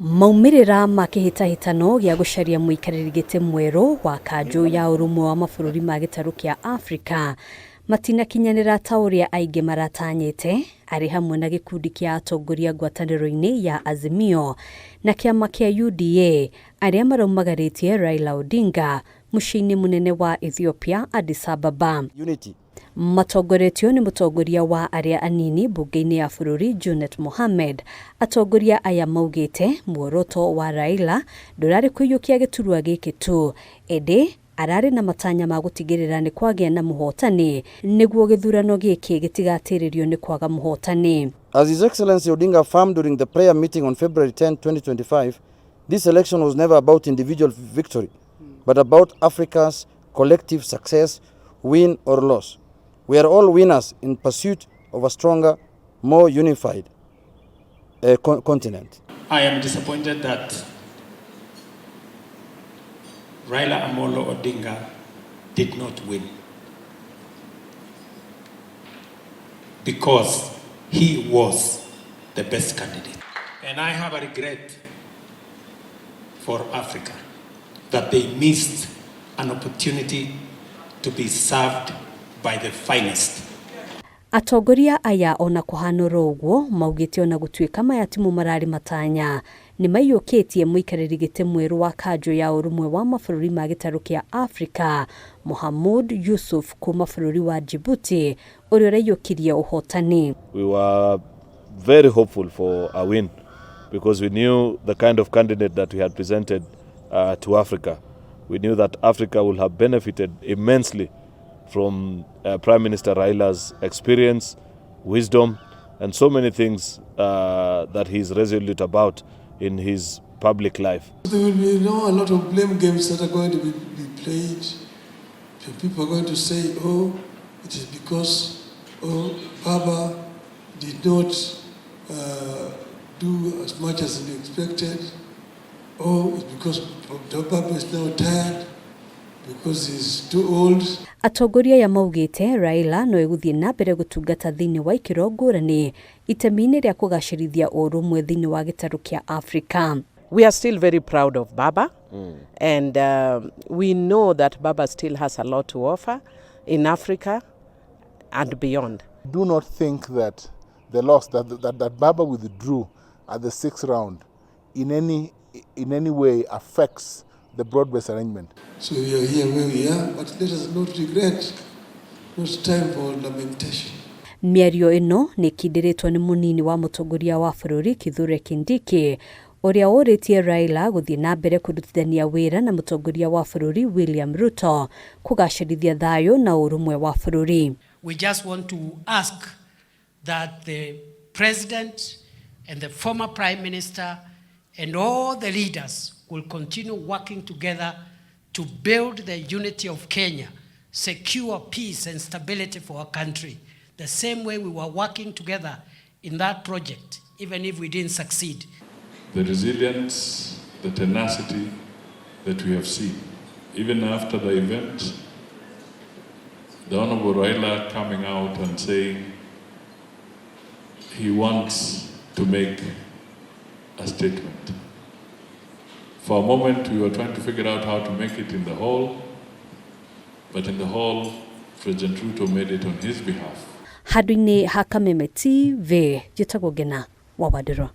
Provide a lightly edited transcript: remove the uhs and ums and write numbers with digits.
Maumirira makihitahitano gya gucaria muikariri giti mweru wa kanju ya urumwe wa mabũrũri ma gĩtarũ kĩa Afrika matinakinyanĩra ta ũrĩa aingĩ maratanyĩte arĩ hamwe na gĩkundi kĩa atongoria ngwatanĩro-inĩ ya Azimio na kĩama kĩa UDA arĩa maraumagarĩtie Raila Odinga mũciĩ-inĩ mũnene wa Ethiopia Addis Ababa. Unity. Matongoretio ni mutongoria wa aria anini bunge-inĩ ya bũrũri Junet Mohamed. Atongoria aya maugĩte muoroto wa Raila ndũrarĩ kũiyũkia gĩturwa gĩkĩ tu, ĩndĩ ararĩ na matanya ma gũtigĩrĩra nĩ kwagĩa na mũhotani nĩguo gĩthurano gĩkĩ gĩtigatĩrĩrio nĩ kwaga mũhotani. As His Excellency Odinga affirmed during the prayer meeting on February 10, 2025, this election was never about individual victory, but about Africa's collective success, win or loss. We are all winners in pursuit of a stronger, more unified continent. I am disappointed that Raila Amolo Odinga did not win because he was the best candidate. And I have a regret for Africa that they missed an opportunity to be served by the finest. Atongoria aya ona kũhanũra ũguo maugĩte ona gũtuĩka maya timu mararĩ matanya nĩ maiyũkĩtie mũikarĩri gĩtĩ mwerũ wa kanjũ ya ũrũmwe wa mabũrũri ma gĩtarũ kĩa Afrika Mohamud Yusuf kuma bũrũri wa Djibouti ũrĩa ũraiyũkirie ũhotani. We were very hopeful for a win because we knew the kind of candidate that we had presented to Africa. We knew that Africa will have benefited immensely from Prime Minister Raila's experience, wisdom, and so many things that he's resolute about in his public life. There will be a lot of blame games that are going to be played. People are going to say, oh, it is because Baba did not do as much as he expected. Oh, it's because Baba is now tired. Because he's too old. Atongoria ya maugĩte Raila no egũthiĩ na mbere gũtungata thĩinĩ wa ikĩro ngũrani itemi-inĩ rĩa kũgacĩrithia ũrũmwe thĩinĩ wa gĩtarũ kĩa Afrika. We are still very proud of Baba and we know that Baba still has a lot to offer in Africa and beyond. Do not think that the loss that Baba withdrew at the 6th round in any way affects the broad-based arrangement. So we are here where we are, but let us not regret. Not time for lamentation. Mĩario ĩno nĩ kĩndĩrĩtwo nĩ mũnini wa mũtongoria wa bũrũri Kithure Kindiki ũrĩa ũrĩtie Raila gũthiĩ na mbere kũrutithania wĩra na mũtongoria wa bũrũri William Ruto kũgacĩrithia thayũ na ũrũmwe wa bũrũri. We just want to ask that the president and the former prime minister and all the leaders will continue working together to build the unity of Kenya, secure peace and stability for our country, the same way we were working together in that project, even if we didn't succeed. The resilience, the tenacity that we have seen, even after the event, the Honorable Raila coming out and saying he wants to make a statement. For a moment, we were trying to figure out how to make it in the hall, but in the hall, President Ruto made it on his behalf. Handũ-inĩ ha Kameme TV, njĩtagwo Ngina wa Wadĩro.